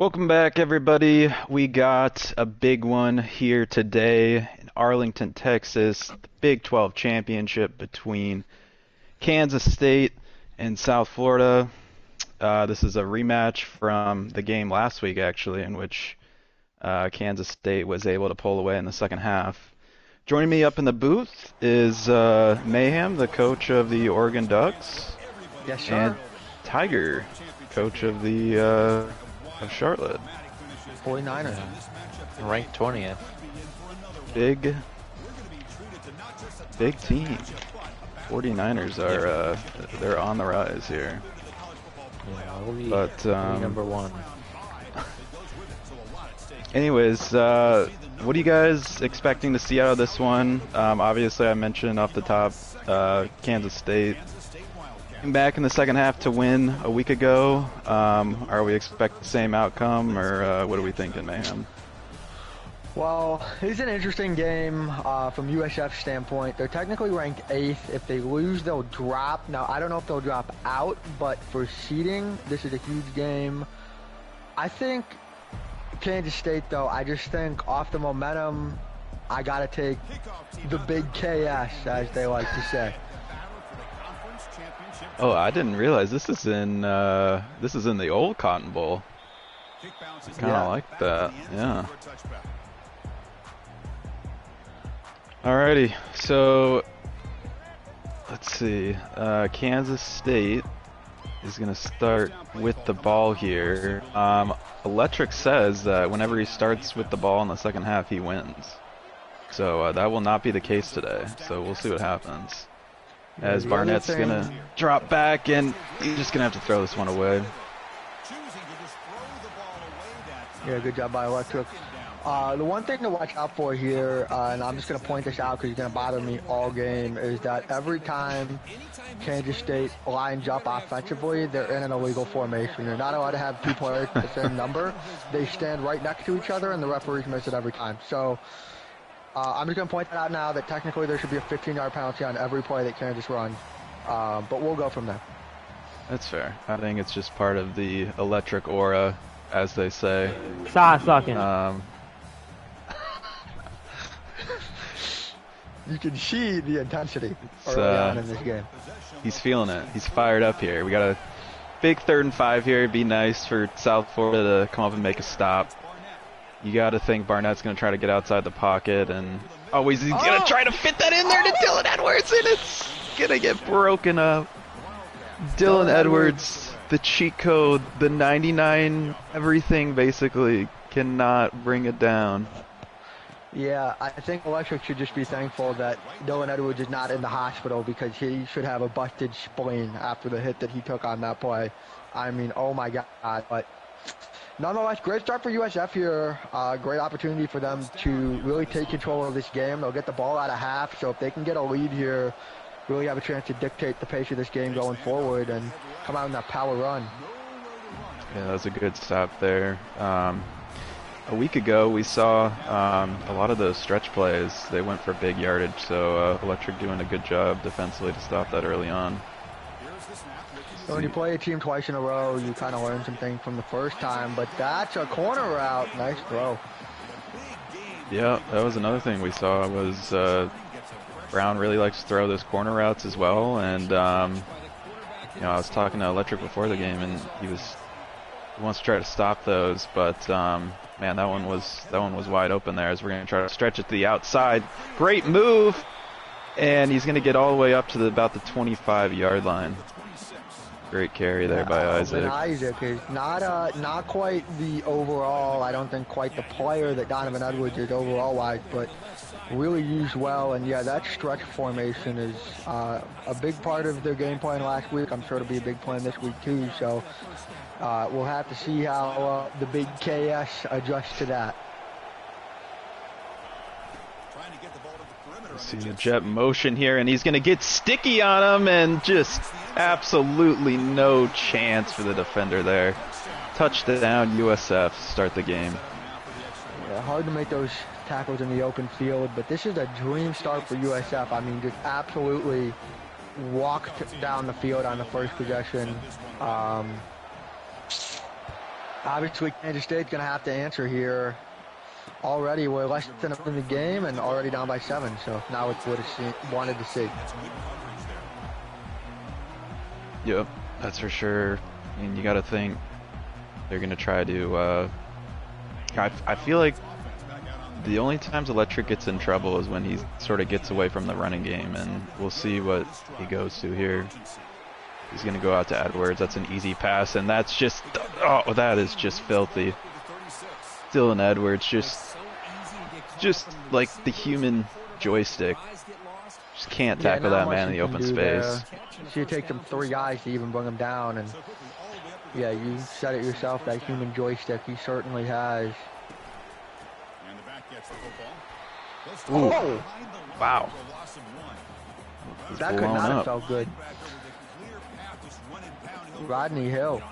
Welcome back, everybody. We got a big one here today in Arlington, Texas, the Big 12 championship between Kansas State and South Florida. This is a rematch from the game last week, actually, in which Kansas State was able to pull away in the second half. Joining me up in the booth is Mayhem, the coach of the Oregon Ducks, Yes, and sir. Tiger, coach of the of Charlotte. 49ers. Ranked 20th. Big, big team. 49ers are they're on the rise here. Yeah, we'll be, But number one. anyways, what are you guys expecting to see out of this one? Obviously, I mentioned off the top, Kansas State came back in the second half to win a week ago. Are we expecting the same outcome, or what are we thinking, Mayhem? Well, it's an interesting game from USF standpoint. They're technically ranked 8th. If they lose, they'll drop. Now, I don't know if they'll drop out, but for seeding, this is a huge game. I think Kansas State, though, I just think off the momentum, I got to take the big KS, as they like to say. Oh, I didn't realize this is in the old Cotton Bowl. Kind of like that, yeah. Alrighty, so let's see. Kansas State is going to start with the ball here. Electric says that whenever he starts with the ball in the second half, he wins. So that will not be the case today. So we'll see what happens. As Barnett's going to drop back, and he's just going to have to throw this one away. Yeah, good job by Electric. The one thing to watch out for here, and I'm just going to point this out because it's going to bother me all game, is that every time Kansas State lines up offensively, they're in an illegal formation. You're not allowed to have two players with the same number. They stand right next to each other, and the referees miss it every time. So I'm just going to point that out now that technically there should be a 15-yard penalty on every play that Kansas runs. But we'll go from there. That's fair. I think it's just part of the electric aura, as they say. Stop sucking. You can see the intensity early on in this game. He's feeling it. He's fired up here. We got a big 3rd and 5 here. It'd be nice for South Florida to come up and make a stop. You got to think Barnett's going to try to get outside the pocket, and he's going to try to fit that in there to Dylan Edwards, and it's going to get broken up. Dylan Edwards, the cheat code, the 99 everything basically, cannot bring it down. Yeah, I think Electric should just be thankful that Dylan Edwards is not in the hospital because he should have a busted spleen after the hit that he took on that play. I mean, oh my God. But nonetheless, great start for USF here. Great opportunity for them to really take control of this game. They'll get the ball out of half, so if they can get a lead here, really have a chance to dictate the pace of this game going forward and come out in that power run. Yeah, that was a good stop there. A week ago, we saw a lot of those stretch plays. They went for big yardage, so Electric doing a good job defensively to stop that early on. So when you play a team twice in a row, you kind of learn some things from the first time, but that's a corner route. Nice throw. Yeah, that was another thing we saw was Brown really likes to throw those corner routes as well, and I was talking to Electric before the game, and he wants to try to stop those, but man, that one was wide open there as we're going to try to stretch it to the outside. Great move, and he's going to get all the way up to about the 25-yard line. Great carry there by Isaac. Isaac is not quite the overall, I don't think quite the player that Donovan Edwards is overall wise, but really used well. And yeah, that stretch formation is a big part of their game plan last week. I'm sure it'll be a big plan this week too. So we'll have to see how the big KS adjusts to that. See the jet motion here, and he's going to get sticky on him, and just absolutely no chance for the defender there. Touchdown USF, start the game. Yeah, hard to make those tackles in the open field, but this is a dream start for USF. I mean, just absolutely walked down the field on the first possession. Obviously, Kansas State's going to have to answer here. Already, we're less than a minute in the game and already down by 7. So now it's what I wanted to see. Yep, that's for sure. I mean, you got to think they're going to try to. I feel like the only times Electric gets in trouble is when he sort of gets away from the running game, and we'll see what he goes to here. He's going to go out to Edwards. That's an easy pass, and that's just, oh, that is just filthy. Still in Edwards, just like the human joystick. Just can't tackle that man in the open space. So it takes them 3 guys to even bring him down, and yeah, you said it yourself, that human joystick he certainly has. Ooh. Oh! Wow. That could not have felt good. Rodney Hill.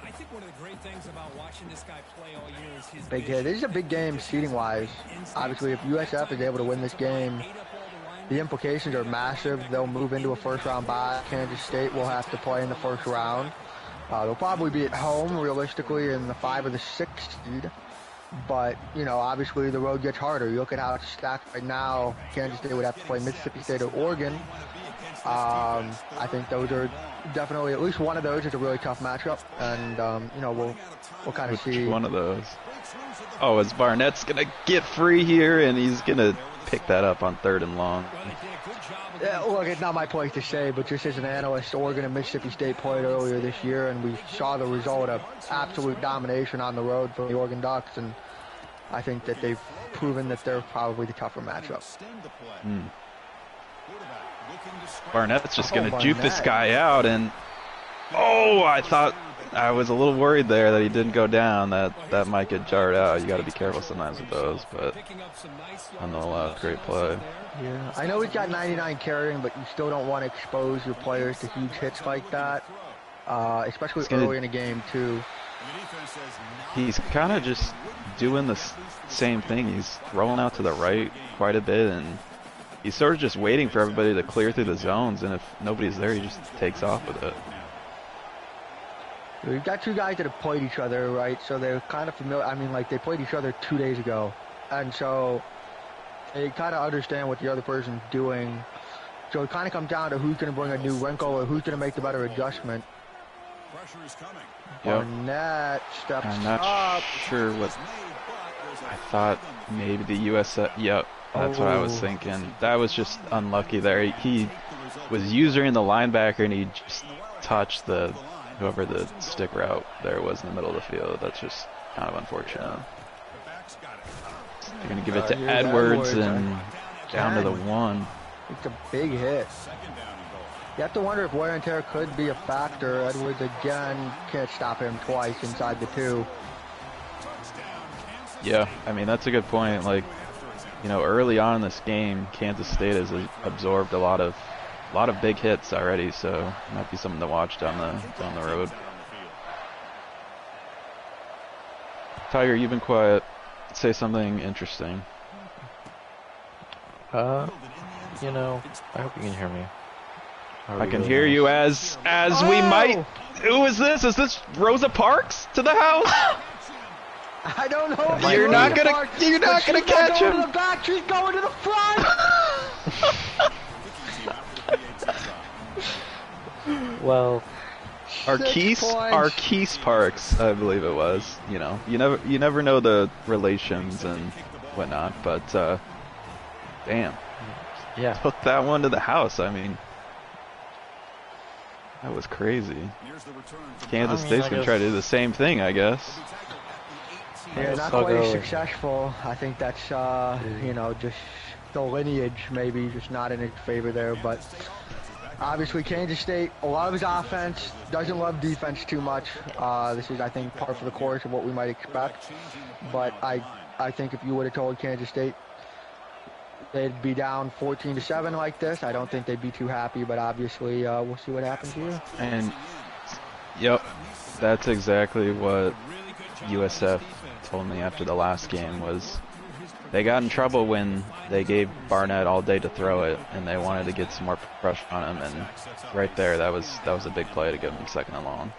Big hit. This is a big game seeding-wise. Obviously, if USF is able to win this game, the implications are massive. They'll move into a first-round bye. Kansas State will have to play in the first round. They'll probably be at home, realistically, in the 5 or the 6 seed. But, you know, obviously the road gets harder. You look at how it's stacked right now. Kansas State would have to play Mississippi State or Oregon. I think those are definitely, at least one of those is a really tough matchup. And, you know, we'll kind of see. Which one of those? Oh, as Barnett's going to get free here, and he's going to pick that up on 3rd and long. Yeah, look, it's not my place to say, but just as an analyst, Oregon and Mississippi State played earlier this year, and we saw the result of absolute domination on the road for the Oregon Ducks, and I think that they've proven that they're probably the tougher matchup. Barnett's just going to juke this guy out, and oh, I was a little worried there that he didn't go down. That might get jarred out. You got to be careful sometimes with those, but nonetheless, great play. Yeah, I know he's got 99 carrying, but you still don't want to expose your players to huge hits like that, especially early in a game too. He's kind of just doing the same thing. He's rolling out to the right quite a bit, and he's sort of just waiting for everybody to clear through the zones, and if nobody's there, he just takes off with it. We've got 2 guys that have played each other, right? So they're kind of familiar. I mean, like, they played each other 2 days ago, and so they kind of understand what the other person's doing. So it kind of comes down to who's going to bring a new wrinkle or who's going to make the better adjustment. Yep. Barnett steps up. I'm not sure what. I thought maybe the USF. Yep, that's what I was thinking. That was just unlucky there. He was using the linebacker, and he just touched whoever the stick route there was in the middle of the field. That's just kind of unfortunate. They're going to give it to Edwards and down to the 1. It's a big hit. You have to wonder if wear and tear could be a factor. Edwards again can't stop him twice inside the 2. Yeah, I mean, that's a good point. Like, you know, early on in this game, Kansas State has absorbed a lot of big hits already, so it might be something to watch down the road. Tiger, you've been quiet. Say something interesting. You know, I hope you can hear me. I can hear you as we might. Who is this? Is this Rosa Parks to the house? I don't know. You're not gonna catch him. To the back. She's going to the front. Well, Arquise Parks, I believe it was. You know, you never know the relations and whatnot, but damn, yeah, took that one to the house. I mean, that was crazy. Kansas State's gonna try to do the same thing, I guess. Yeah, not quite as successful. I think that's you know, just the lineage maybe just not in its favor there, but. Obviously, Kansas State loves offense, doesn't love defense too much. This is, I think, par for the course of what we might expect. But I think if you would have told Kansas State they'd be down 14-7 like this, I don't think they'd be too happy. But obviously, we'll see what happens here. And, yep, that's exactly what USF told me after the last game was they got in trouble when they gave Barnett all day to throw it, and they wanted to get some more pressure on him. And right there, that was a big play to give him 2nd and long.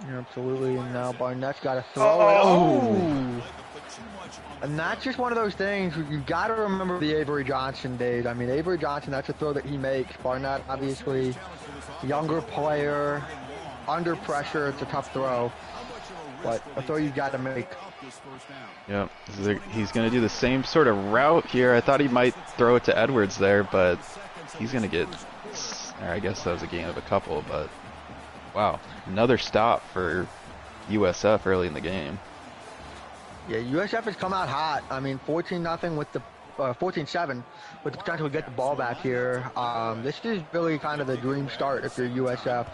Absolutely, and now Barnett's got to throw it. Oh! Oh! And that's just one of those things, you got to remember the Avery Johnson days. I mean, Avery Johnson, that's a throw that he makes. Barnett, obviously, younger player, under pressure, it's a tough throw. But a throw you got to make. Yep, he's going to do the same sort of route here. I thought he might throw it to Edwards there, but he's going to get, I guess that was a gain of a couple, but wow, another stop for USF early in the game. Yeah, USF has come out hot. I mean, 14-0 with the 14-7 with the potential to get the ball back here. This is really kind of the dream start if you're USF.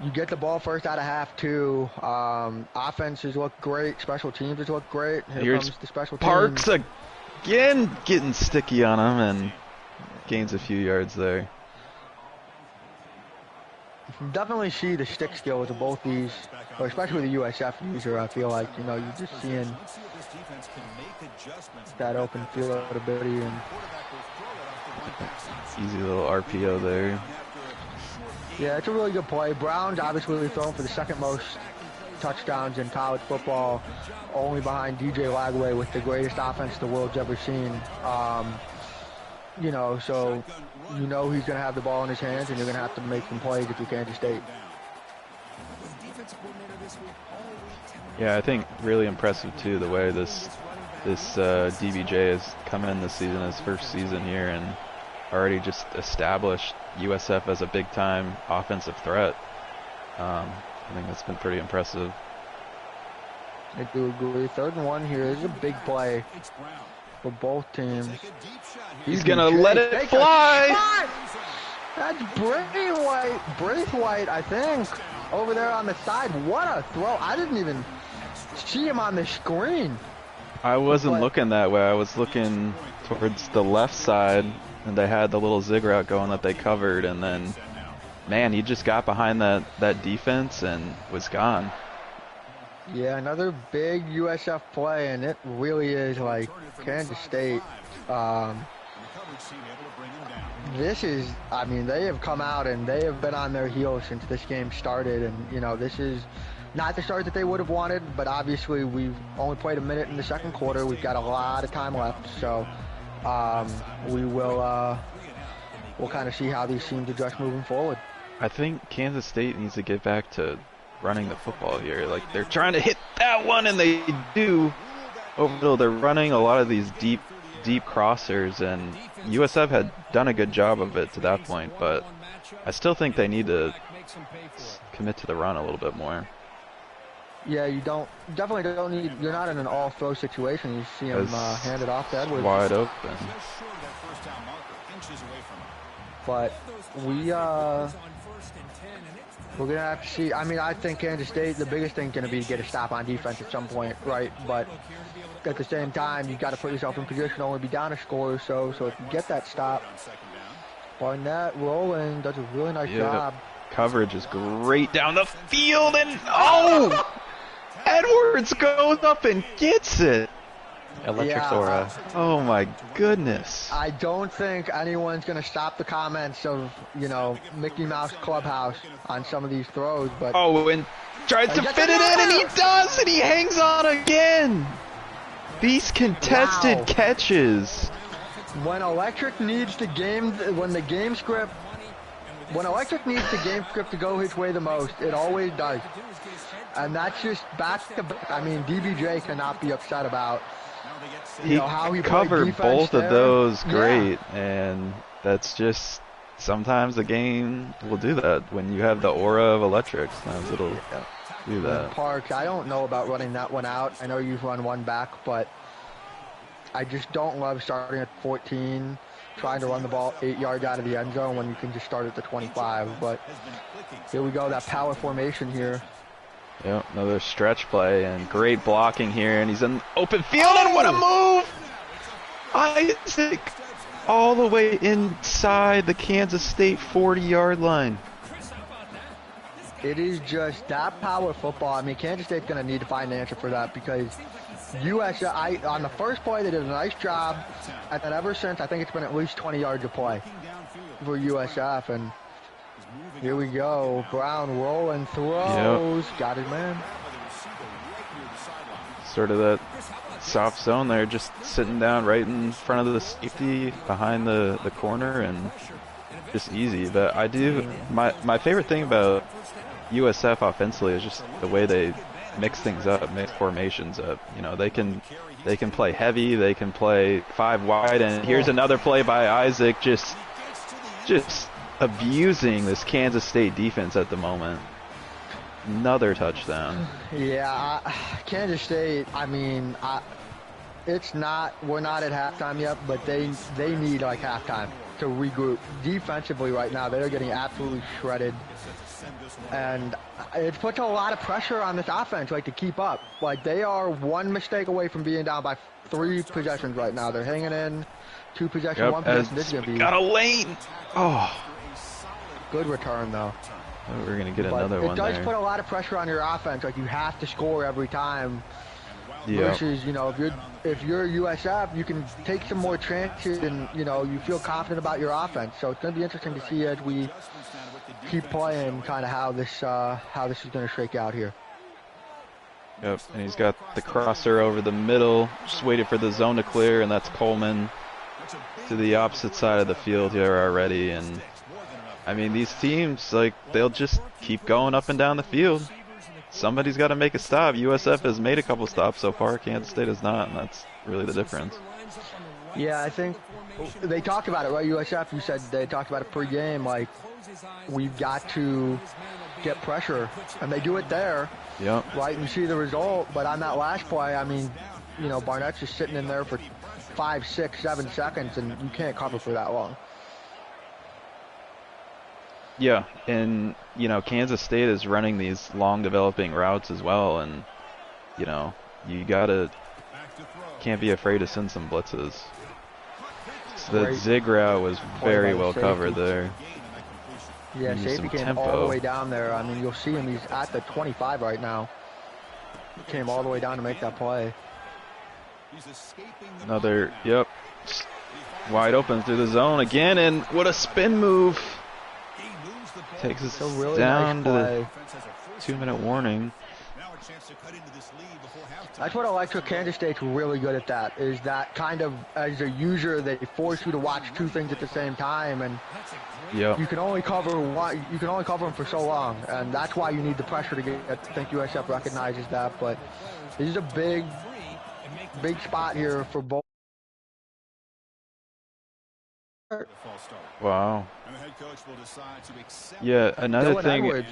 You get the ball first out of half too. Offenses look great. Special teams has looked great. Here comes the special teams. Parks again getting sticky on him and gains a few yards there. You can definitely see the stick skills of both these, or especially the USF user. I feel like, you know, you're just seeing that open field ability and easy little RPO there. Yeah, it's a really good play. Brown's obviously thrown for the second most touchdowns in college football, only behind DJ Lagway with the greatest offense the world's ever seen. You know, so you know he's going to have the ball in his hands, and you're going to have to make some plays if you're Kansas State. Yeah, I think really impressive too the way this DBJ has come in this season, his first season here, and already just established USF as a big-time offensive threat. I think that's been pretty impressive. I do agree. 3rd and 1 here. This is a big play for both teams. He's going to let it fly. That's Braithwaite, I think, over there on the side. What a throw. I didn't even see him on the screen. I wasn't looking that way. I was looking towards the left side, and they had the little zig route going that they covered, and then, man, he just got behind that defense and was gone. Yeah, another big USF play, and it really is like Kansas State. This is, I mean, they have come out and they have been on their heels since this game started, and, you know, this is not the start that they would have wanted, but obviously we've only played a minute in the second quarter. We've got a lot of time left, so we'll kind of see how these teams adjust moving forward. I think Kansas State needs to get back to running the football here. Like, they're trying to hit that one, and they do. Over the middle, they're running a lot of these deep crossers, and USF had done a good job of it to that point, but I still think they need to commit to the run a little bit more. Yeah, you definitely don't need, you're not in an all-throw situation. You see him hand it off to Edwards. Wide open. But we're going to have to see. I mean, I think Kansas State, the biggest thing is going to be to get a stop on defense at some point, right? But at the same time, you've got to put yourself in position to only be down a score or so. So if you get that stop, Barnett rolling, does a really nice job. Coverage is great down the field, and oh! Edwards goes up and gets it. Electric aura. Oh my goodness. I don't think anyone's going to stop the comments of, you know, Mickey Mouse Clubhouse on some of these throws, but... Oh, and tries to fit it in, and he does, and he hangs on again. These contested catches. When Electric needs the game, when Electric needs the game script to go his way the most, it always does. And that's just back to back. I mean, DBJ cannot be upset about how he covered both of those great, and that's just sometimes the game will do that. When you have the aura of Electric, sometimes it'll do that. Parks, I don't know about running that one out. I know you've run one back, but I just don't love starting at 14, trying to run the ball 8 yards out of the end zone when you can just start at the 25. But here we go, that power formation here. Yep, another stretch play, and great blocking here, and he's in open field, and what a move! Isaac all the way inside the Kansas State 40-yard line. It is just that power football. I mean, Kansas State's going to need to find an answer for that, because USF, on the first play, they did a nice job, and then ever since, I think it's been at least 20 yards of play for USF, and Here we go. Brown rolling throws. Yep. Got his man. Sort of that soft zone there, just sitting down right in front of the safety behind the corner, and just easy. But I do, my favorite thing about USF offensively is just the way they mix things up, mix formations up. You know, they can play heavy, they can play 5 wide, and here's another play by Isaac, just abusing this Kansas State defense at the moment. Another touchdown. Yeah, Kansas State, I mean, we're not at halftime yet, but they need like halftime to regroup. Defensively right now, they're getting absolutely shredded. And it puts a lot of pressure on this offense, like, to keep up. Like, they are one mistake away from being down by 3 possessions right now. They're hanging in 2 possessions, Yep, 1 possession. This is going to be... Got a lane! Oh. Good return, though. Oh, we're going to get another one there. It does put a lot of pressure on your offense. Like, you have to score every time. Yep. Versus, you know, if you're USF, you can take some more chances and, you know, you feel confident about your offense. So it's going to be interesting to see as we keep playing kind of how this is going to shake out here. Yep, and he's got the crosser over the middle, just waited for the zone to clear, and that's Coleman to the opposite side of the field here already. And I mean, these teams, like, they'll just keep going up and down the field. Somebody's got to make a stop. USF has made a couple stops so far. Kansas State has not, and that's really the difference. Yeah, I think they talked about it, right? USF, you said they talked about it pre-game, like, we've got to get pressure, and they do it there. Yep. Right, and you see the result, but on that last play, I mean, you know, Barnett's just sitting in there for 5, 6, 7 seconds, and you can't cover for that long. Yeah, and, you know, Kansas State is running these long developing routes as well, and, you know, you can't be afraid to send some blitzes. So the zig route was very well covered there. Yeah, safety came all the way down there. I mean, you'll see him, he's at the 25 right now. He came all the way down to make that play. Another, yep, wide open through the zone again, and what a spin move. Takes us really down nice to the 2-minute warning. That's what I like with Kansas State's really good at that, is that kind of, as a user, they force you to watch 2 things at the same time, and yep. you can only cover one, you can only cover them for so long, and that's why you need the pressure to get. I think USF recognizes that, but this is a big spot here for both. Wow. Yeah, another thing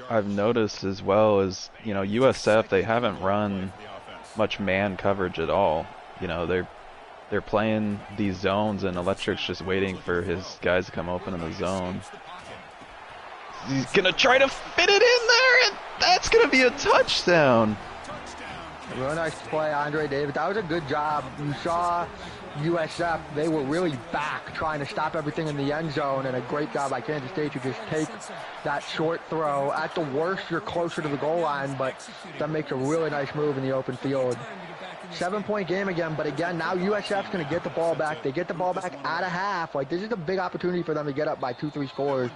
I've noticed as well is, you know, USF, they haven't run much man coverage at all. You know, they're playing these zones, and Electric's just waiting for his guys to come open in the zone. He's gonna try to fit it in there, and that's gonna be a touchdown. Real nice play, Andre Davis. That was a good job. You saw USF, they were really back trying to stop everything in the end zone, and a great job by Kansas State to just take that short throw. At the worst, you're closer to the goal line, but that makes a really nice move in the open field. 7-point game again, but again, now USF's going to get the ball back. They get the ball back at a half. Like, this is a big opportunity for them to get up by 2-3 scores.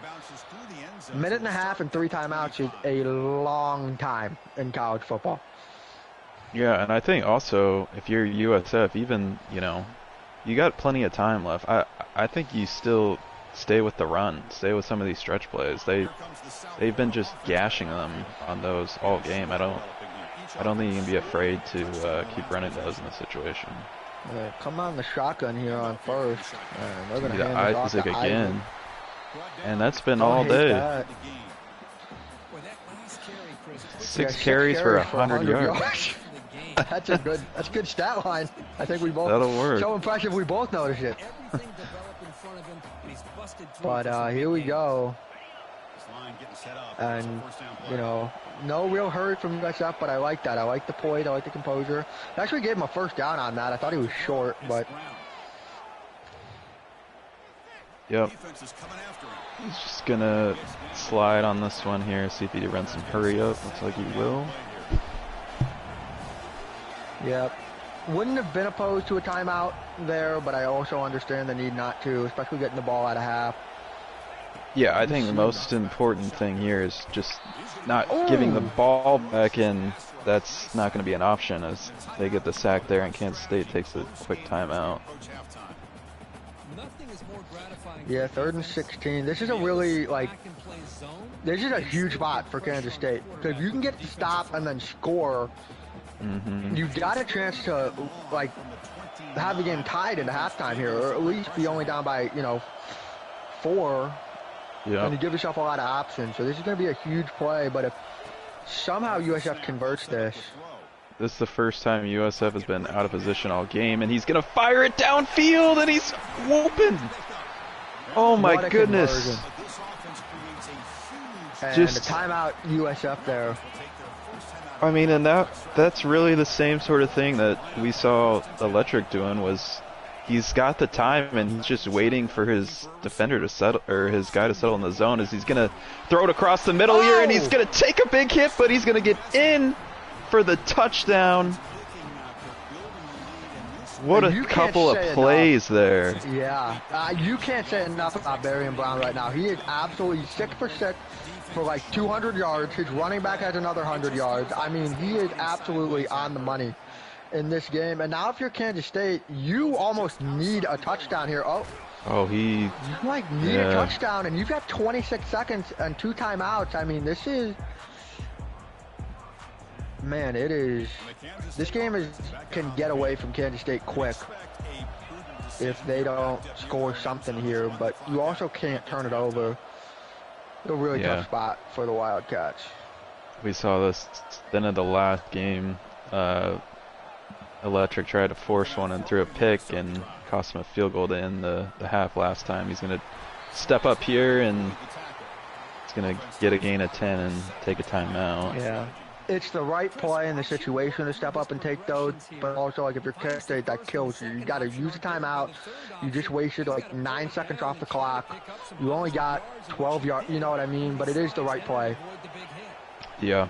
A minute and a half and 3 timeouts is a long time in college football. Yeah, and I think also, if you're USF, even, you know, you got plenty of time left. I think you still stay with the run, stay with some of these stretch plays. They've been just gashing them on those all game. I don't think you can be afraid to keep running those in this situation. Yeah, come on the shotgun here on first. They're going to hand Isaac again, and that's been all day. That. 6 carries for 100 yards. That's a good stat line. I think we both. That'll work. So impressive, we both noticed it. But here we go. And, you know, no real hurry from USF, but I like that. I like the poise. I like the composure. I actually gave him a first down on that. I thought he was short, but. Yep. He's just going to slide on this one here, see if he runs some hurry up. Looks like he will. Yep. Wouldn't have been opposed to a timeout there, but I also understand the need not to, especially getting the ball out of half. Yeah, I think the most important thing here is just not giving the ball back, and that's not going to be an option as they get the sack there, and Kansas State takes a quick timeout. Yeah, 3rd and 16. This is a really, like, this is a huge spot for Kansas State. Because if you can get the stop and then score, you've got a chance to, like, have the game tied into halftime here, or at least be only down by, you know, 4. Yeah. And you give yourself a lot of options. So this is going to be a huge play, but if somehow USF converts this. This is the first time USF has been out of position all game, and he's going to fire it downfield, and he's whooping. Oh my goodness. And just the timeout USF there. I mean, and that's really the same sort of thing that we saw Electric doing. Was he's got the time and he's just waiting for his defender to settle, or his guy to settle in the zone, as he's gonna throw it across the middle here, and he's gonna take a big hit, but he's gonna get in for the touchdown. What a couple of plays there. Yeah, you can't say enough about Barian Brown right now. He is absolutely 6 for 6 for like 200 yards. His running back has another 100 yards. I mean, he is absolutely on the money in this game. And now if you're Kansas State, you almost need a touchdown here. You like need a touchdown, and you've got 26 seconds and 2 timeouts. I mean, this is, man, it is, this game can get away from Kansas State quick if they don't score something here, but you also can't turn it over. A really tough spot for the Wildcats. We saw this then in the last game. Electric tried to force one and threw a pick and cost him a field goal to end the half last time. He's going to step up here, and he's going to get a gain of 10 and take a timeout. Yeah. It's the right play in the situation to step up and take those, but also, like, if you're Kansas State, that kills you. You got to use a timeout. You just wasted like 9 seconds off the clock. You only got 12 yards. You know what I mean? But it is the right play. Yeah.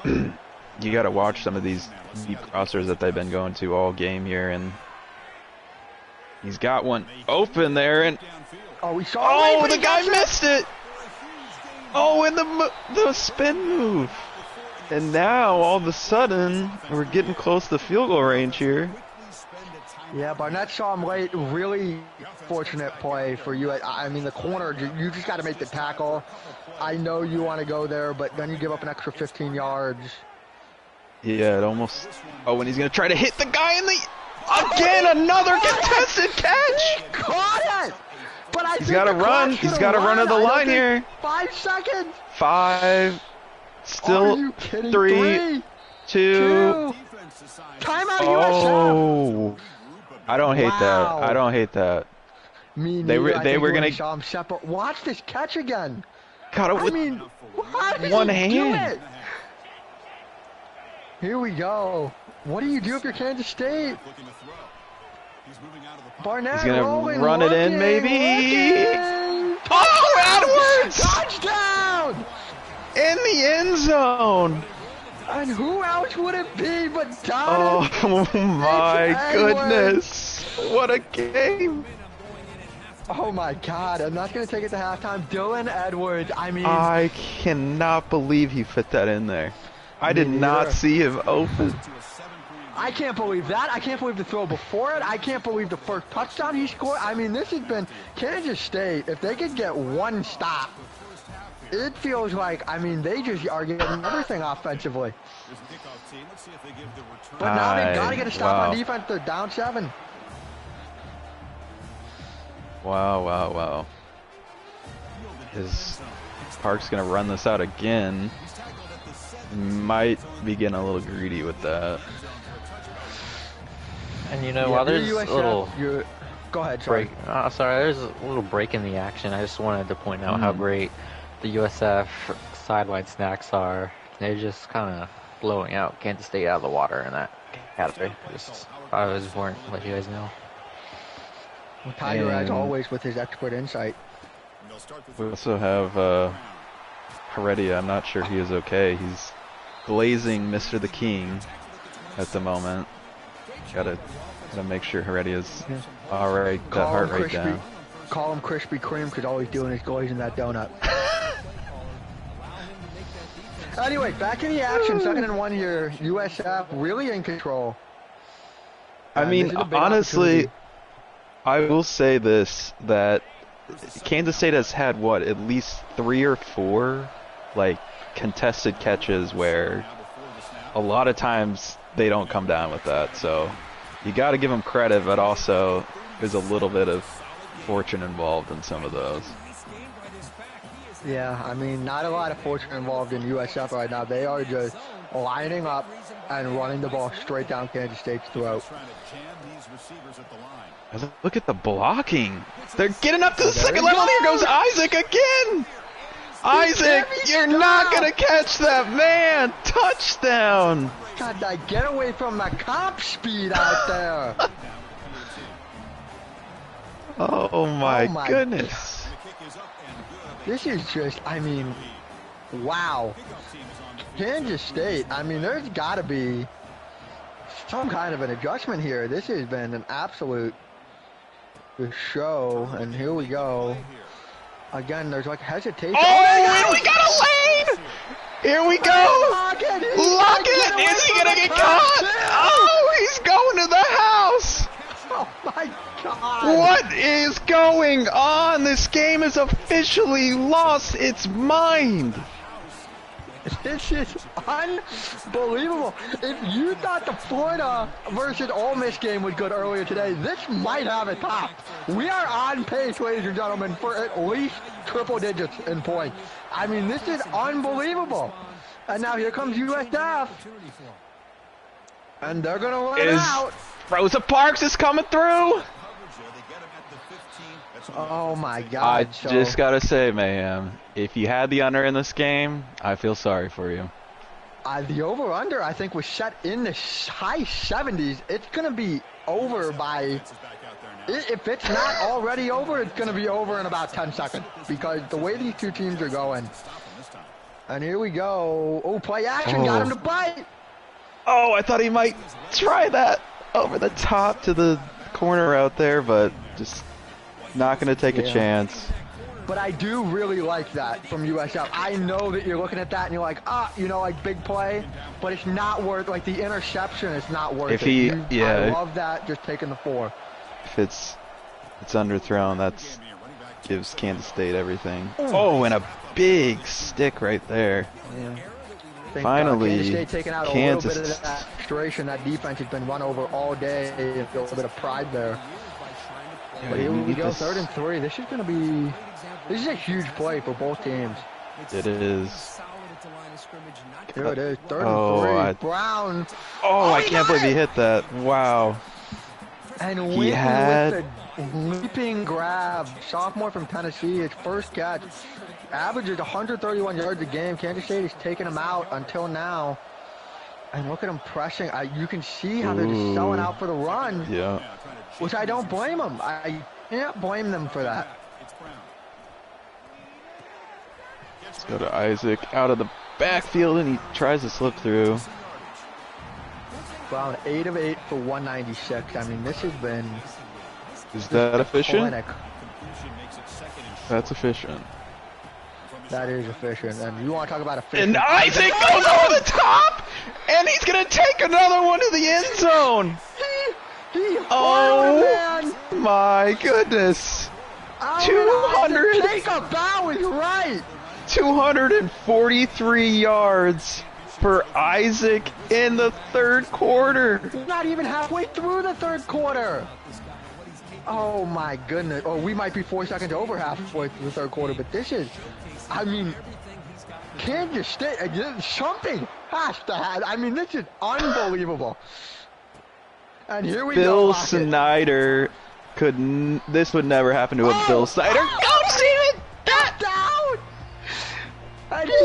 You got to watch some of these deep crossers that they've been going to all game here, and he's got one open there, and we saw. Oh, the guy missed it. Oh, and the spin move. And now, all of a sudden, we're getting close to field goal range here. Yeah, Barnett saw him late. Really fortunate play for you. I mean, the corner, you just got to make the tackle. I know you want to go there, but then you give up an extra 15 yards. Yeah, it almost... Oh, and he's going to try to hit the guy in the... Again, another contested catch! Caught it! But he's got to run. He's got to run to the line here. 5 seconds. 5. Still 3, 2. Timeout USF. I don't hate that. I don't hate that. Me neither. They were gonna. Watch this catch again. Caught it with one hand. Here we go. What do you do if you're Kansas State? Barnett, he's gonna run it in, maybe. Oh, Edwards! Touchdown! In the end zone. And who else would it be but Donovan? Oh my goodness! What a game! Oh my God! And that's gonna take it to halftime. Dylan Edwards. I mean, I cannot believe he fit that in there. I did not see him open. I can't believe that. I can't believe the throw before it. I can't believe the first touchdown he scored. I mean, this has been Kansas State. If they could get one stop, it feels like, I mean, they just are getting everything offensively. But now they've got to get a stop on defense. They're down 7. Wow. Park's going to run this out again. Might be getting a little greedy with that. And you know, while there's a little go ahead, sorry. There's a little break in the action. I just wanted to point out how great the USF sideline snacks are. They're just kind of blowing out Kansas State out of the water in that category. I was born to let you guys know. Well, Tiger, as always, with his expert insight. We also have Heredia. I'm not sure he is okay. He's glazing Mr. the King at the moment. Gotta make sure Heredia's alright, that heart rate down. call him Krispy Kreme because all he's doing is glazing that donut. Anyway, back in the action. 2nd and 1 here. USF really in control. I mean, honestly, I will say this, that Kansas State has had, what, at least 3 or 4, like, contested catches where a lot of times they don't come down with that. So you got to give them credit, but also there's a little bit of fortune involved in some of those. Yeah, I mean, not a lot of fortune involved in USF right now. They are just lining up and running the ball straight down Kansas State's throat. Look at the blocking. They're getting up to the second level. Here goes Isaac again. Isaac, you're not going to catch that, man. Touchdown. God, get away from the cop speed out there. Oh my goodness. This is just, I mean, wow. Kansas State, I mean, there's got to be some kind of an adjustment here. This has been an absolute show, and here we go. Again, there's like hesitation. Oh, and we got a lane! Here we go! Lockett! Is he gonna get caught? Oh, he's going to the house! Oh my God! What is going on? This game has officially lost its mind! This is unbelievable. If you thought the Florida versus Ole Miss game was good earlier today, this might have it topped. We are on pace, ladies and gentlemen, for at least triple digits in points. I mean, this is unbelievable. And now here comes USF. And they're going to run it out. Rosa Parks is coming through. Oh my God. I just got to say, Mayhem, if you had the under in this game, I feel sorry for you. The over-under, I think, was set in the high 70s. It's going to be over by... If it's not already over, it's going to be over in about 10 seconds. Because the way these two teams are going. And here we go. Oh, play action. Got him to bite. Oh, I thought he might try that over the top to the corner out there, but just not going to take a chance. But I do really like that from USF. I know that you're looking at that and you're like, you know, like big play, but it's not worth, like the interception is not worth it. I love that, just taking the 4. If it's underthrown, that gives Kansas State everything. Oh, and a big stick right there. Yeah. Finally, Kansas State taking out a little bit of that frustration. That defense has been run over all day. A little bit of pride there. But here we go, 3rd and 3. This is going to be... This is a huge play for both teams. It is. Here it is, 3rd and 3. Brown. Oh, I can't believe he hit that. Wow. And he had with the leaping grab. Sophomore from Tennessee, his first catch. Averages 131 yards a game. Kansas State is taking him out until now. And look at him pressing. You can see how they're just selling out for the run. Yeah. Which I don't blame them. I can't blame them for that. Let's go to Isaac out of the backfield, and he tries to slip through. Brown 8 of 8 for 196. I mean, this has been... Is that efficient? That's efficient. That is efficient. And you want to talk about efficient? And Isaac goes over the top, and he's going to take another one to the end zone. Oh, my goodness. 200. Take a bow is right. 243 yards for Isaac in the 3rd quarter. Not even halfway through the 3rd quarter. Oh my goodness. Oh, we might be 4 seconds over halfway through the 3rd quarter, but this is, I mean, Kansas State, something has to have, I mean, this is unbelievable. And here we go. Bill Snyder this would never happen to a Bill Snyder. Go, Steven! Get down! And he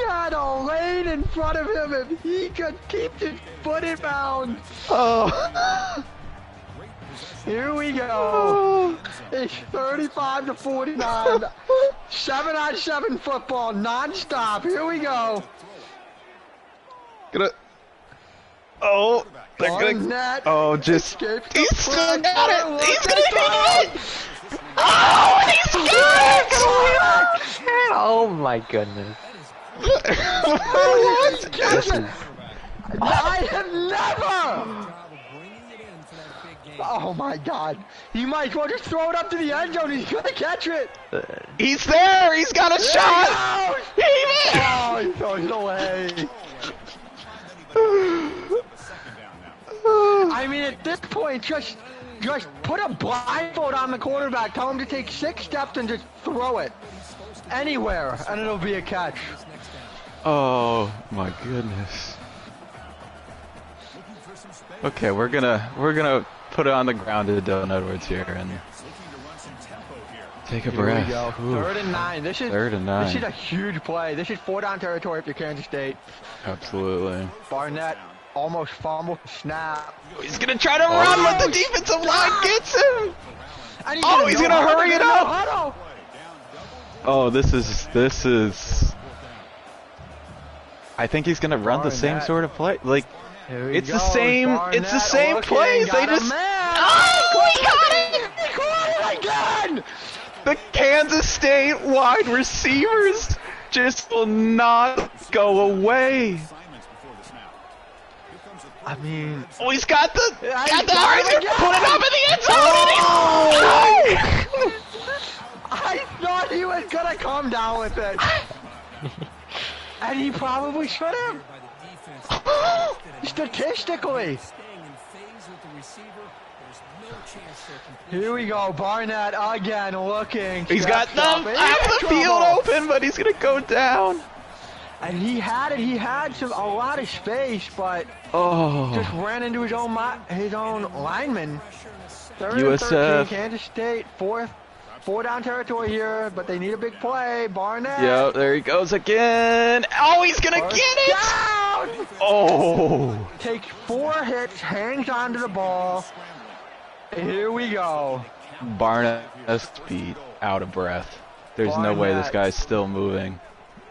had a lane in front of him if he could keep his foot in bounds. Oh. Here we go. It's 35-49. 7-on-7 football, non-stop. Here we go. Oh, they're gonna. Oh, just he's still got it. He's gonna hit it. Oh, and he's got it! Oh my goodness. What? This is I have never! Oh my god. He might as well just throw it up to the end zone. He's gonna catch it. He's there! He's got a There shot! he goes! He Oh, he throws it away. I mean, at this point, just put a blindfold on the quarterback. Tell him to take 6 steps and just throw it anywhere, and it'll be a catch. Oh my goodness. Okay, we're gonna put it on the ground to Dylan Edwards here and take a breath. Here we go. Ooh. 3rd and 9. This is 3rd and 9. This is a huge play. This is 4-down territory for Kansas State. Absolutely. Barnett almost fumbled the snap. He's gonna try to run, but the defensive line gets him. And He's gonna hurry it up. Huddle. Oh, this is. I think he's gonna run the same Barnett. sort of play. Like, Here he it's the goes. same. Barnett It's the same looking, plays. They got a just. man. Oh, he got it! He caught it again. The Kansas State wide receivers just will not go away. I mean, Oh, he's got the. he's Got the. got He's it gonna put it up in the end zone. I thought he was gonna come down with it, and he probably should have. Statistically. Here we go, Barnett again looking. He's got Steps up. half the field open, but he's gonna go down. And he had it. He had a lot of space, but just Oh, ran into his own lineman. 3rd and USF. 13, Kansas State, 4-down territory here, but they need a big play. Barnett. yeah, there he goes again. Oh, he's gonna First get it. down! Oh, Takes 4 hits, hangs onto the ball. Here we go. Barnett's feet out of breath. There's no way this Barnett. guy's still moving.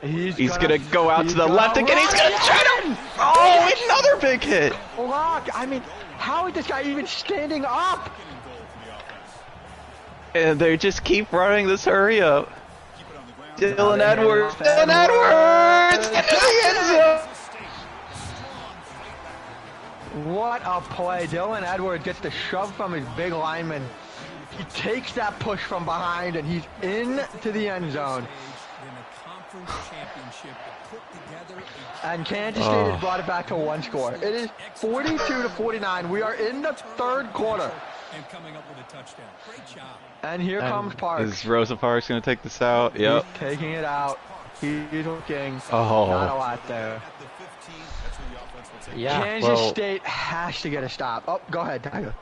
He's gonna go out to the left again. He's gonna try to. run Oh, another big hit. block. I mean, how is this guy even standing up? And they just keep running this hurry up. Dylan Edwards. Dylan Edwards into the end zone. What a play. Dylan Edwards gets the shove from his big lineman. He takes that push from behind, and he's into the end zone. And Kansas State has brought it back to 1 score. It is 42-49. We are in the 3rd quarter. And coming up with a touchdown. Great job. And here comes Parks. Is Rosa Parks gonna take this out? Yep. He's taking it out. He's looking. Oh. Not a lot there. yeah. Kansas Well, State has to get a stop. Oh, go ahead, Tiger.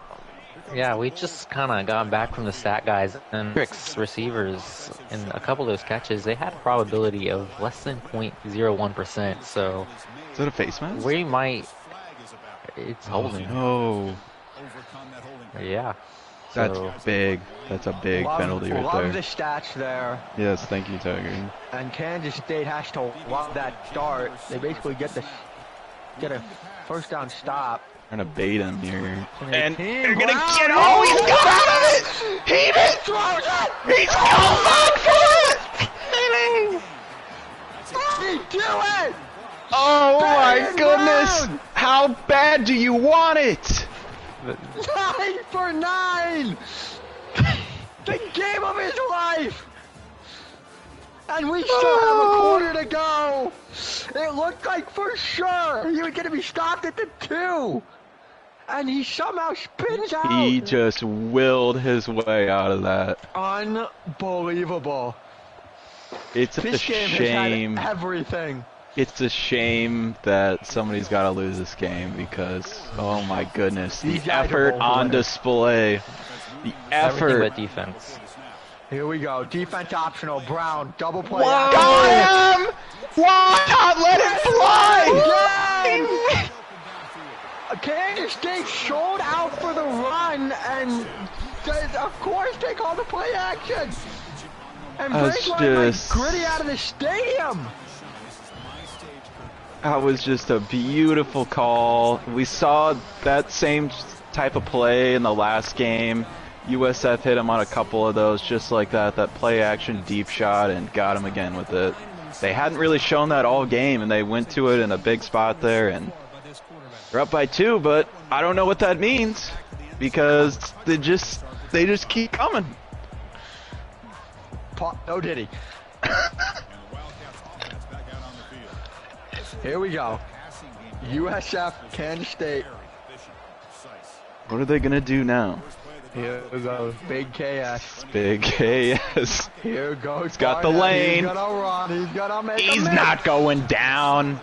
yeah. We just kind of got back from the stat guys and Tricks receivers in a couple of those catches. They had a probability of less than 0.01%. So Is that a face mask? we might. It's holding. No. Yeah. That's So, big. That's a big penalty right love there. the stats there. Yes, thank you, Tiger. And Kansas State has to love that start. They basically get a 1st-down stop. Trying to bait him here. And And Team they're gonna Brown. get. Oh, he's got out of it. Heave it. Throws it! He's going back for it. He do it! Oh my Bang, goodness! Brown. How bad do you want it? 9 for 9! The game of his life! And we still have a quarter to go! It looked like for sure he was going to be stopped at the 2! And he somehow spins out! He just willed his way out of that. Unbelievable. It's a This game shame. has had everything. It's a shame that somebody's got to lose this game because, oh my goodness, the These guys are effort both on winners. display. The everything effort. but defense. Here we go. Defense optional. Brown. Double play. Got him! Why not let it fly? Kansas State showed out for the run, and of course they call the play action. And That's Braithwaite went just- gritty out of the stadium. That was just a beautiful call. We saw that same type of play in the last game. USF hit him on a couple of those just like that. That play action deep shot and got him again with it. They hadn't really shown that all game, and they went to it in a big spot there, and they're up by 2, but I don't know what that means because they just keep coming. No diddy. Here we go. USF, Kansas State. What are they gonna do now? Here goes Big KS. Big KS. Here goes. He's got the lane. He's gonna run. He's gonna make. He's not going down.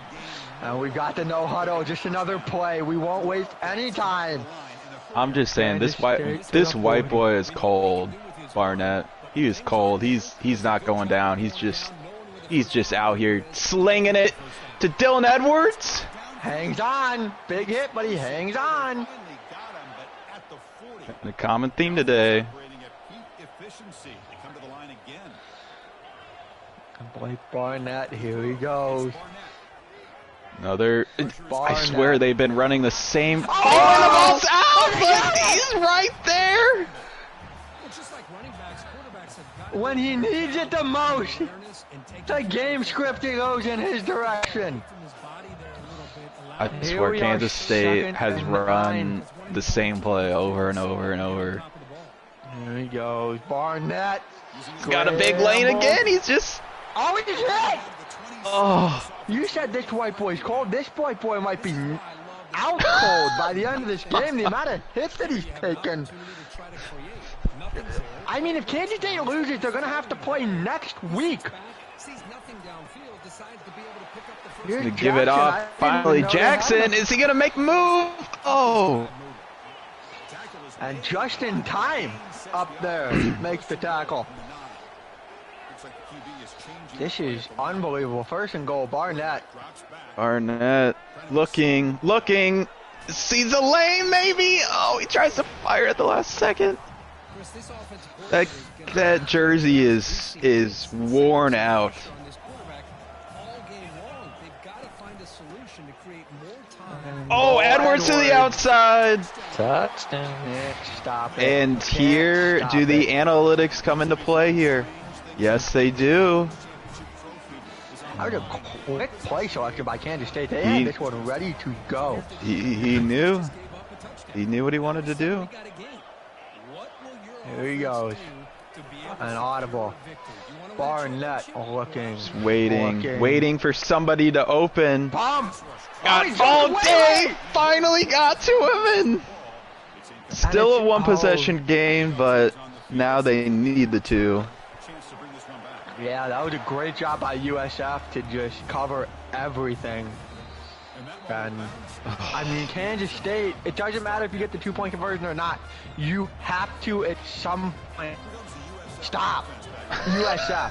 And we got the no huddle. Just another play. We won't waste any time. I'm just saying this white boy is cold. Barnett. He is cold. He's not going down. He's just out here slinging it to Dylan Edwards. Hangs on. Big hit, but he hangs on. The common theme today. Blake Barnett, here he goes. Another. I swear they've been running the same. Oh, and the ball's out, but he's right there. When he needs it the most, the game script goes in his direction. I swear Kansas State has run the same play over and over and over. Here he goes. Barnett. He's got a big lane again. He's just. Oh, he's hit! Oh. You said this white boy's cold. This white boy might be out cold by the end of this game. The amount of hits that he's taken. I mean, if Kansas State loses, they're going to have to play next week. He's going to give it off. Finally, Jackson. Is he going to make a move? Oh. And just in time, up there, makes the tackle. This is unbelievable. First and goal, Barnett. Barnett looking, sees a lane maybe. Oh, he tries to fire at the last second. That jersey is worn out. Oh, Edwards to the outside. Touchdown. Stop it. And here, do the analytics come into play here? Yes, they do. That was a quick play selection by Kansas State. They had this one ready to go. He knew. He knew what he wanted to do. Here he goes. An audible. Barnett looking. Just waiting for somebody to open. Bomb. Got all day. Finally got to him. And still a one-possession game, but now they need the 2. Yeah, that was a great job by USF to just cover everything. And, I mean, Kansas State, it doesn't matter if you get the 2-point conversion or not. You have to, at some point, stop USF.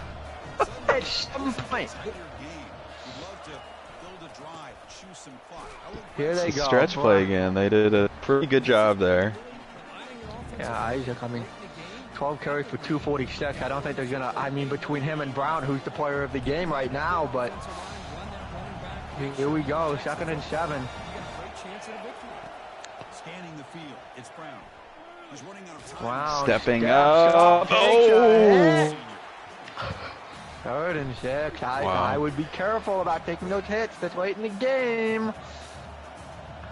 At some point. Here they go. Stretch play again. They did a pretty good job there. Yeah, Isaac, I mean, 12 carries for 246. I don't think they're going to, I mean, between him and Brown, who's the player of the game right now, but here we go, 2nd and 7. Brown stepping up. Oh! 3rd and 6. Wow. I would be careful about taking those hits this late in the game.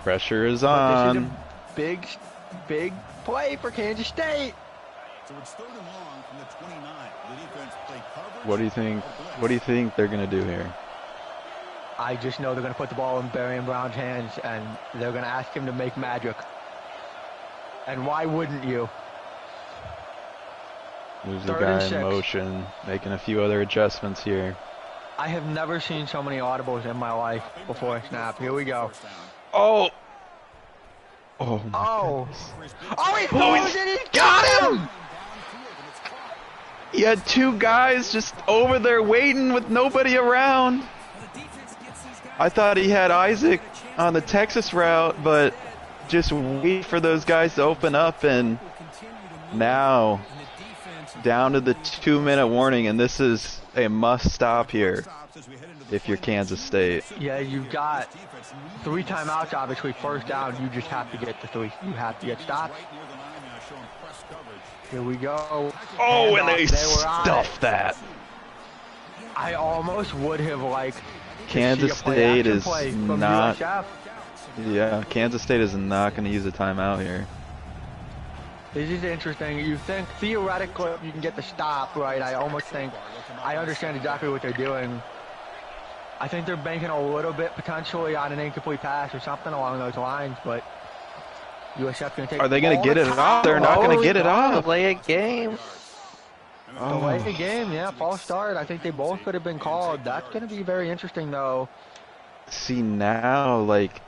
Pressure is But on. this is a big play for Kansas State. What do you think? What do you think they're gonna do here? I just know they're going to put the ball in Barry and Brown's hands, and they're going to ask him to make magic. And why wouldn't you? Moves the 3rd guy and in 6. motion, making a few other adjustments here. I have never seen so many audibles in my life before a snap. Here we go. Oh! Oh! Oh! Oh, he throws it! He got him! You had 2 guys just over there waiting with nobody around. I thought he had Isaac on the Texas route, but just wait for those guys to open up, and now down to the 2-minute warning, and this is a must stop here if you're Kansas State. Yeah, you've got 3 timeouts, obviously. 1st down, you just have to get the 3. You have to get stopped. Here we go. Oh, and Handoff. they were on stuffed it. that. I almost would have liked Kansas to see a State play-action is play from not. USF. Yeah, Kansas State is not going to use a timeout here. This is interesting. You think theoretically you can get the stop, right? I almost think I understand exactly what they're doing. I think they're banking a little bit potentially on an incomplete pass or something along those lines, but USF going to take. Are they going to get it off? They're not going to get it off. Delay a game. Delay the game, yeah, false start. I think they both could have been called. That's going to be very interesting, though. See now, like.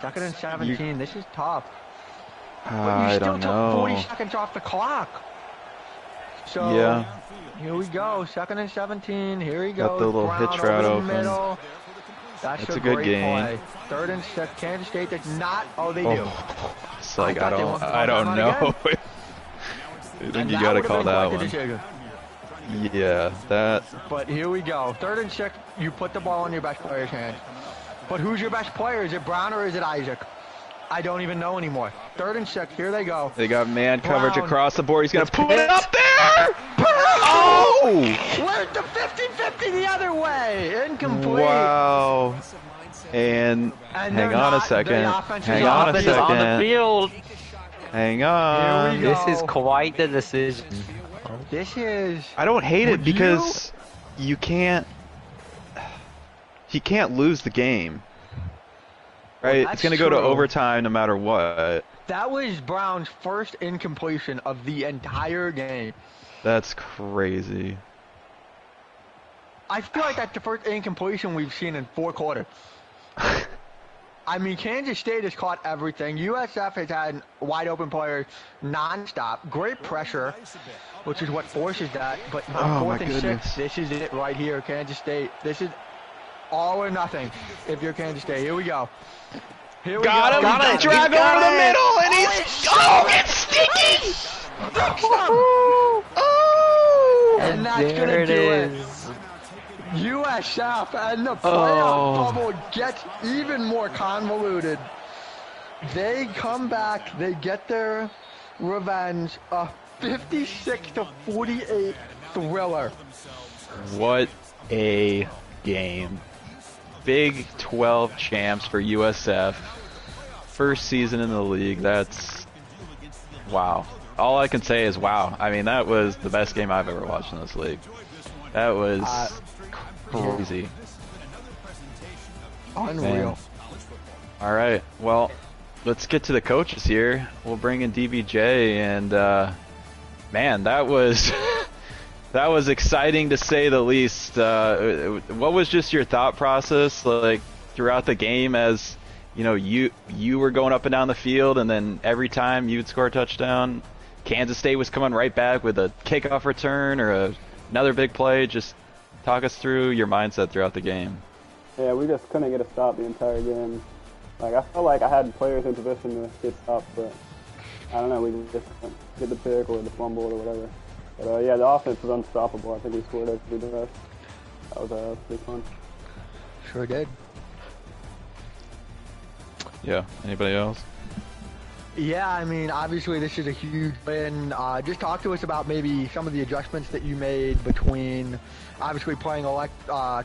2nd and 17. This is tough. But you I still don't took know. 40 seconds off the clock. So Yeah. here we go. 2nd and 17. Here he Got goes. the little Brown hitch route over the open. middle. That's a a good great game. play. 3rd and 6. Kansas State does not. Oh, they do. Oh, it's like I thought they I must have don't called know. timeout I think And you that got to would have call been that quite the one. decision. Yeah, that. But here we go. 3rd and 6. You put the ball in your best player's hand. But who's your best player? Is it Brown or is it Isaac? I don't even know anymore. 3rd and 6. Here they go. They got man coverage Brown. across the board. He's gonna It's put it picked. up there. Oh! Where's the 50-50 the other way? Incomplete. Wow. And And hang they're on a not- second. the offense is Hang on. on a Offense is on the second. field. Hang Here on. we go. This is quite the decision. This is. I don't hate it Would because you can't. He can't lose the game. Right? Well, It's gonna go to that's true. overtime no matter what. That was Brown's first incompletion of the entire game. That's crazy. I feel like that's the first incompletion we've seen in 4 quarters. I mean, Kansas State has caught everything. USF has had wide open players nonstop. Great pressure, which is what forces that. But on Oh, my 4th and goodness. 6, this is it right here, Kansas State. This is all or nothing if you're Kansas State. Here we go. Here we Got go. him! Got They it. drag He got over the it. middle, and he's it's sticky! Oh! And that's there gonna it do is. USF and the playoff Oh. bubble gets even more convoluted. They come back, they get their revenge, a 56-48 thriller. What a game. Big 12 champs for USF. First season in the league. That's wow. All I can say is wow. I mean, that was the best game I've ever watched in this league. That was crazy. Unreal. Man. All right. Well, let's get to the coaches here. We'll bring in DBJ, and man, that was that was exciting to say the least. What was just your thought process like throughout the game as you know you were going up and down the field, and then every time you'd score a touchdown, Kansas State was coming right back with a kickoff return or another big play. Just talk us through your mindset throughout the game. Yeah, we just couldn't get a stop the entire game. Like, I felt like I had players in position to get stopped, but I don't know, we just couldn't get the pick or the fumble or whatever. But yeah, the offense was unstoppable. I think we scored every drive. That was pretty fun. Sure did. Yeah. Anybody else? Yeah, I mean, obviously this is a huge win. Just talk to us about maybe some of the adjustments that you made between obviously playing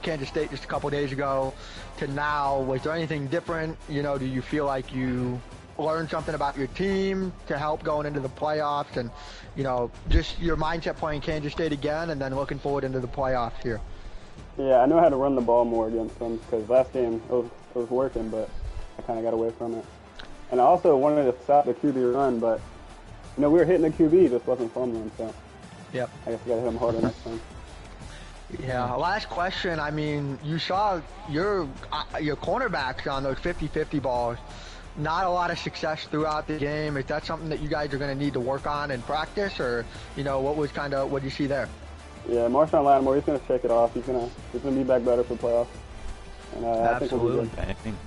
Kansas State just a couple days ago to now. Was there anything different? You know, do you feel like you learned something about your team to help going into the playoffs and, you know, just your mindset playing Kansas State again and then looking forward into the playoffs here? Yeah, I knew I had to run the ball more against them because last game it was working, but I kind of got away from it. And I also wanted to stop the QB run, but, you know, we were hitting the QB, just wasn't fumbling, so Yep. I guess we got to hit him harder next time. Yeah, last question. I mean, you saw your cornerbacks on those 50-50 balls. Not a lot of success throughout the game. Is that something that you guys are going to need to work on in practice, or you know, what did you see there? Yeah, Marshawn Lattimore, he's going to shake it off. He's gonna be back better for playoffs. And I think we'll be good. Dang.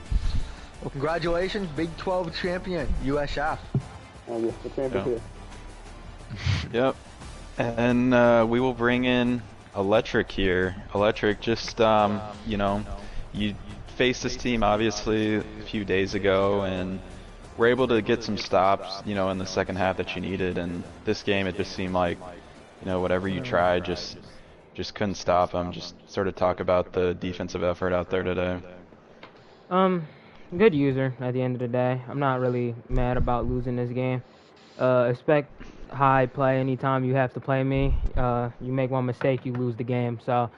Well, congratulations, Big 12 champion, USF. Yeah, the champion's here. Yep. And we will bring in Electric here. Electric, just you know, you faced this team obviously a few days ago, and were able to get some stops, in the second half that you needed. And this game, it just seemed like, whatever you tried, just couldn't stop them. Just sort of talk about the defensive effort out there today. Good user at the end of the day. I'm not really mad about losing this game. Expect high play anytime you have to play me. You make one mistake, you lose the game. So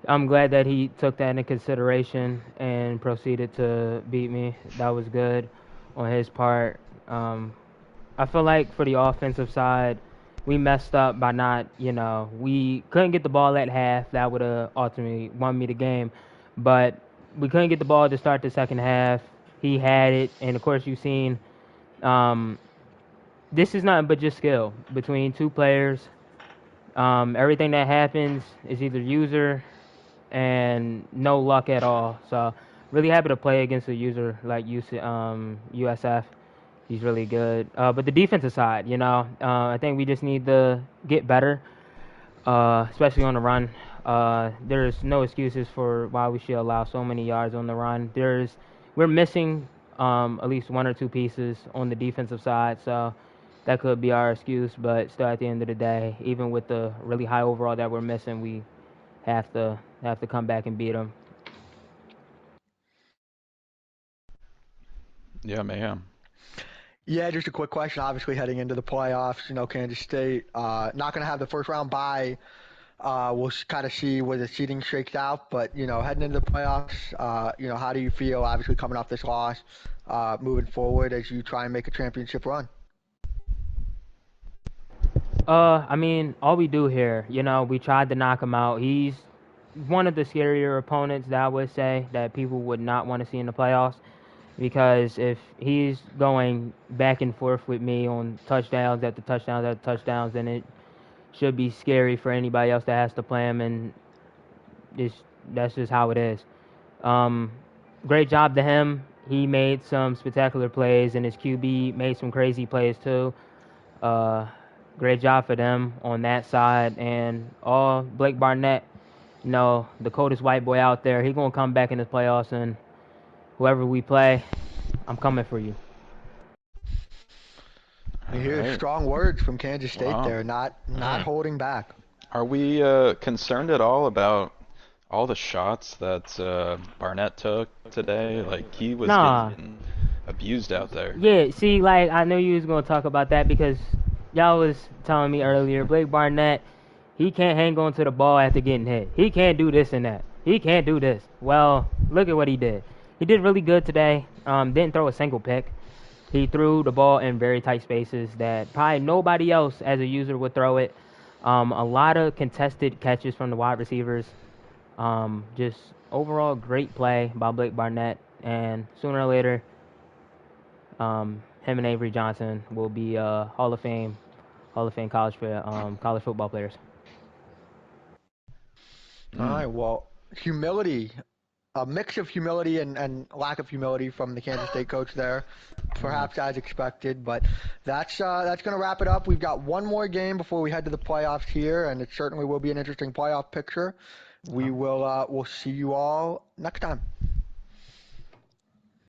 I'm glad that he took that into consideration and proceeded to beat me. That was good on his part. I feel like for the offensive side, we messed up by not, we couldn't get the ball at half. That would have ultimately won me the game. But we couldn't get the ball to start the second half. He had it, and of course you've seen this is nothing but just skill between two players. Everything that happens is either user and no luck at all. So really happy to play against a user like USF. He's really good. But the defensive side, I think we just need to get better, especially on the run. There's no excuses for why we should allow so many yards on the run. We're missing at least one or two pieces on the defensive side, so that could be our excuse. But still, at the end of the day, even with the really high overall that we're missing, we have to come back and beat them. Yeah, mayhem. Yeah, just a quick question. Obviously, heading into the playoffs, Kansas State not going to have the first round bye. We'll kind of see where the seeding shakes out. But, heading into the playoffs, how do you feel, obviously, coming off this loss, moving forward as you try and make a championship run? I mean, all we do here, we tried to knock him out. He's one of the scarier opponents that I would say that people would not want to see in the playoffs. Because if he's going back and forth with me on touchdowns after touchdowns after touchdowns, then it should be scary for anybody else that has to play him, and that's just how it is. Great job to him. He made some spectacular plays, and his QB made some crazy plays too. Great job for them on that side, and all Blake Barnett, the coldest white boy out there. He's gonna come back in the playoffs, and whoever we play, I'm coming for you. You hear strong words from Kansas State there, not holding back. Are we concerned at all about all the shots that Barnett took today? Like, he was getting abused out there. Yeah, see, like, I knew you was going to talk about that because y'all was telling me earlier, Blake Barnett, he can't hang on to the ball after getting hit. He can't do this and that. He can't do this. Well, look at what he did. He did really good today. Didn't throw a single pick. He threw the ball in very tight spaces that probably nobody else as a user would throw it. A lot of contested catches from the wide receivers. Just overall great play by Blake Barnett. And sooner or later, him and Avery Johnson will be Hall of Fame college football players. All right, well, humility. A mix of humility and lack of humility from the Kansas State coach there, perhaps as expected. But that's going to wrap it up. We've got one more game before we head to the playoffs here, and it certainly will be an interesting playoff picture. We'll see you all next time.